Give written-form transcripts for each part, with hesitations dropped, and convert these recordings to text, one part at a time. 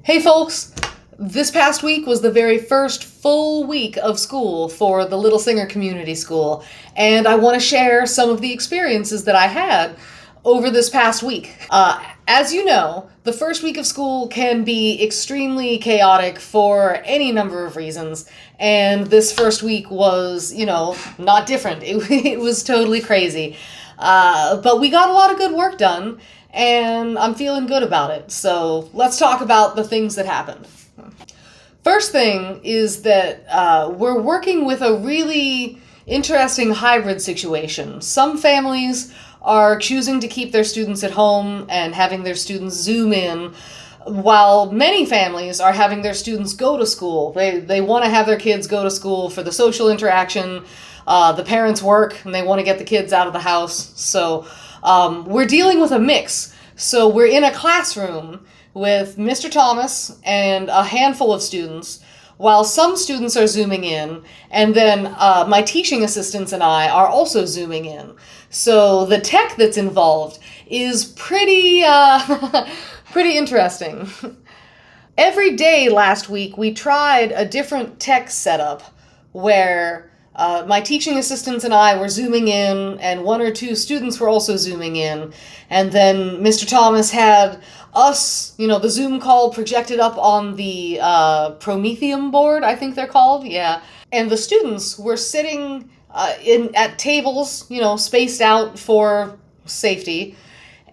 Hey folks! This past week was the very first full week of school for the Little Singer Community School, and I want to share some of the experiences that I had over this past week. As you know, the first week of school can be extremely chaotic for any number of reasons, and this first week was, not different. It was totally crazy. But we got a lot of good work done, and I'm feeling good about it. So let's talk about the things that happened. First thing is that we're working with a really interesting hybrid situation. Some families are choosing to keep their students at home and having their students Zoom in, while many families are having their students go to school. They want to have their kids go to school for the social interaction. The parents work and they want to get the kids out of the house. So we're dealing with a mix. So we're in a classroom with Mr. Thomas and a handful of students, while some students are Zooming in, and then my teaching assistants and I are also Zooming in. So the tech that's involved is pretty interesting. Every day last week we tried a different tech setup where my teaching assistants and I were Zooming in, and one or two students were also Zooming in. And then Mr. Thomas had us, the Zoom call projected up on the Prometheum board, I think they're called, yeah. And the students were sitting at tables, spaced out for safety,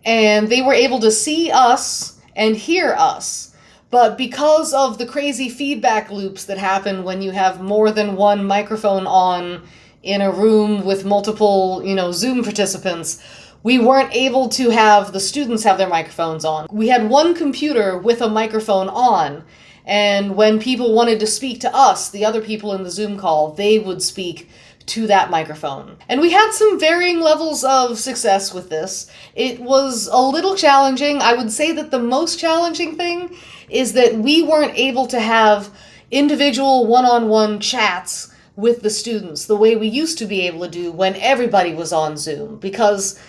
and they were able to see us and hear us. But because of the crazy feedback loops that happen when you have more than one microphone on in a room with multiple, Zoom participants, we weren't able to have the students have their microphones on. We had one computer with a microphone on, and when people wanted to speak to us, the other people in the Zoom call, they would speak to that microphone. And we had some varying levels of success with this. It was a little challenging. I would say that the most challenging thing is that we weren't able to have individual one-on-one chats with the students the way we used to be able to do when everybody was on Zoom, because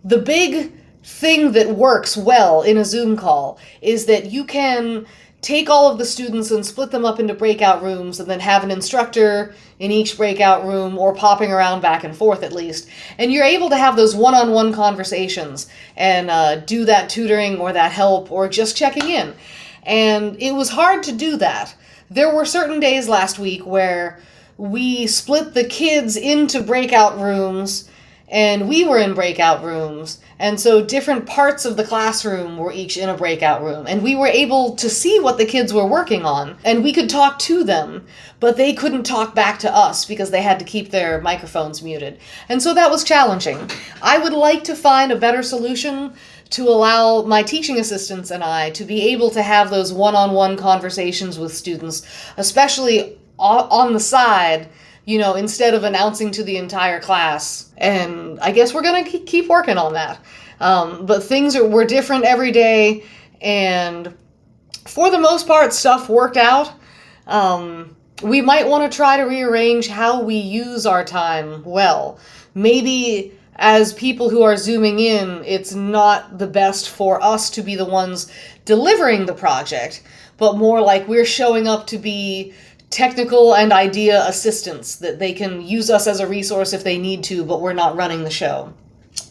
the big thing that works well in a Zoom call is that you can take all of the students and split them up into breakout rooms and then have an instructor in each breakout room, or popping around back and forth at least. And you're able to have those one-on-one conversations and do that tutoring or that help or just checking in. And it was hard to do that. There were certain days last week where we split the kids into breakout rooms, and we were in breakout rooms, and so different parts of the classroom were each in a breakout room, and we were able to see what the kids were working on, and we could talk to them, but they couldn't talk back to us because they had to keep their microphones muted. And so that was challenging. I would like to find a better solution to allow my teaching assistants and I to be able to have those one-on-one conversations with students, especially on the side, instead of announcing to the entire class. And I guess we're going to keep working on that. But things were different every day, and for the most part, stuff worked out. We might want to try to rearrange how we use our time well. Maybe as people who are Zooming in, it's not the best for us to be the ones delivering the project, but more like we're showing up to be technical and idea assistants, that they can use us as a resource if they need to, but we're not running the show.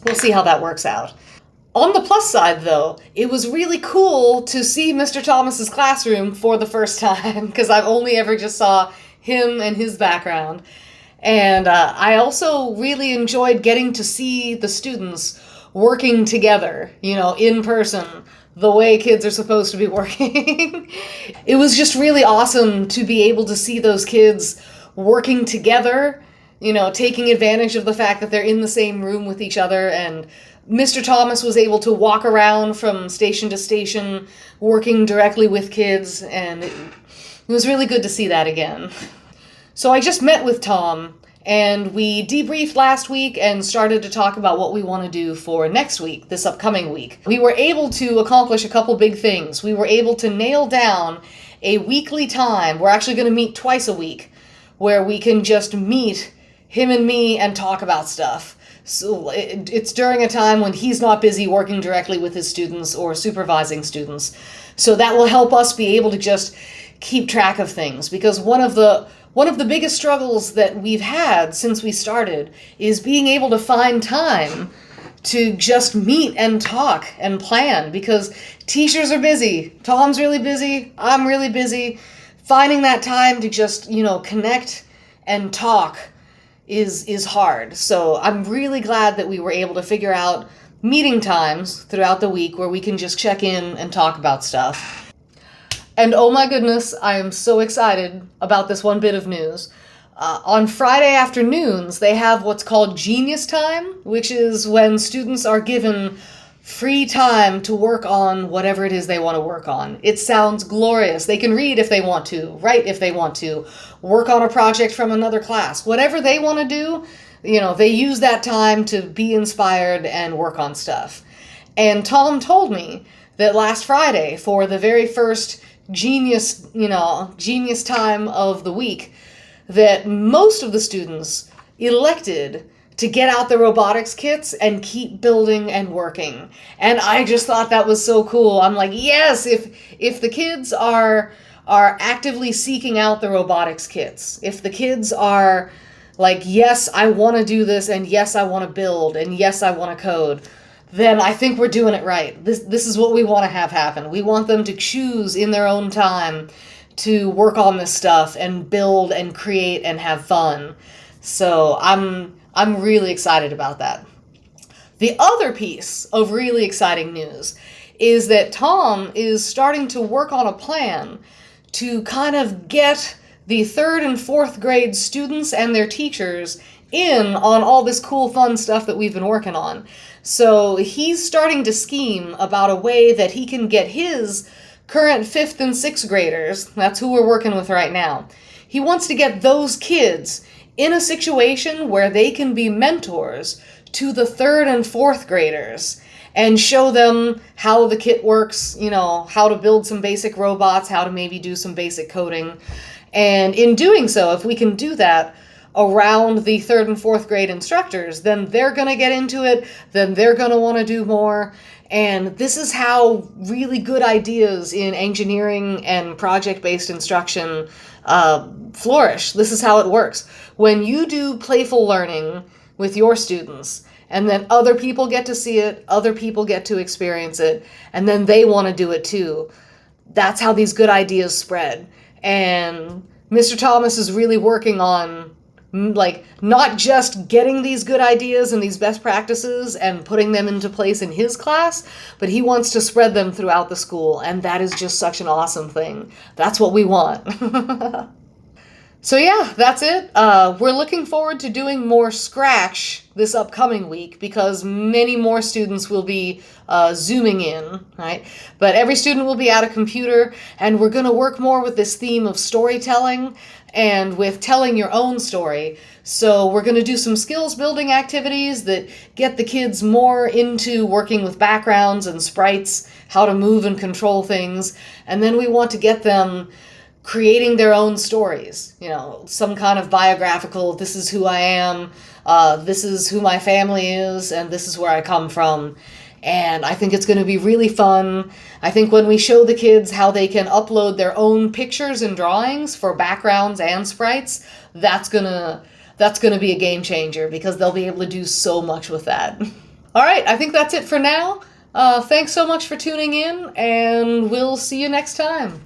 We'll see how that works out. On the plus side, though, it was really cool to see Mr. Thomas's classroom for the first time, because I've only ever just saw him and his background. And I also really enjoyed getting to see the students working together, in person, the way kids are supposed to be working. It was just really awesome to be able to see those kids working together, taking advantage of the fact that they're in the same room with each other. And Mr. Thomas was able to walk around from station to station, working directly with kids, and it was really good to see that again. So I just met with Tom, and we debriefed last week and started to talk about what we want to do for next week, this upcoming week. We were able to accomplish a couple big things. We were able to nail down a weekly time. We're actually going to meet twice a week, where we can just meet, him and me, and talk about stuff. So it's during a time when he's not busy working directly with his students or supervising students. So that will help us be able to just keep track of things, because one of the biggest struggles that we've had since we started is being able to find time to just meet and talk and plan, because teachers are busy. Tom's really busy. I'm really busy. Finding that time to just, connect and talk is hard. So I'm really glad that we were able to figure out meeting times throughout the week where we can just check in and talk about stuff. And oh my goodness, I am so excited about this one bit of news. On Friday afternoons, they have what's called Genius Time, which is when students are given free time to work on whatever it is they want to work on. It sounds glorious. They can read if they want to, write if they want to, work on a project from another class. Whatever they want to do, they use that time to be inspired and work on stuff. And Tom told me that last Friday, for the very first genius time of the week, that most of the students elected to get out the robotics kits and keep building and working. And I just thought that was so cool. I'm like, yes, if the kids are actively seeking out the robotics kits, if the kids are like, yes, I want to do this, and yes, I want to build, and yes, I want to code, then I think we're doing it right. This is what we want to have happen. We want them to choose in their own time to work on this stuff and build and create and have fun. So I'm really excited about that. The other piece of really exciting news is that Tom is starting to work on a plan to kind of get the 3rd and 4th grade students and their teachers in on all this cool, fun stuff that we've been working on. So he's starting to scheme about a way that he can get his current 5th and 6th graders, that's who we're working with right now, he wants to get those kids in a situation where they can be mentors to the 3rd and 4th graders and show them how the kit works, how to build some basic robots, how to maybe do some basic coding. And in doing so, if we can do that around the 3rd and 4th grade instructors, then they're going to get into it, then they're going to want to do more. And this is how really good ideas in engineering and project-based instruction flourish. This is how it works. When you do playful learning with your students, and then other people get to see it, other people get to experience it, and then they want to do it too, that's how these good ideas spread. And Mr. Thomas is really working on not just getting these good ideas and these best practices and putting them into place in his class, but he wants to spread them throughout the school, and that is just such an awesome thing. That's what we want. So yeah, that's it. We're looking forward to doing more Scratch this upcoming week, because many more students will be Zooming in, right? But every student will be at a computer, and we're going to work more with this theme of storytelling and with telling your own story. So we're going to do some skills building activities that get the kids more into working with backgrounds and sprites, how to move and control things. And then we want to get them creating their own stories, some kind of biographical, this is who I am, this is who my family is, and this is where I come from. And I think it's going to be really fun. I think when we show the kids how they can upload their own pictures and drawings for backgrounds and sprites, that's gonna be a game changer, because they'll be able to do so much with that. All right, I think that's it for now. Thanks so much for tuning in, and we'll see you next time.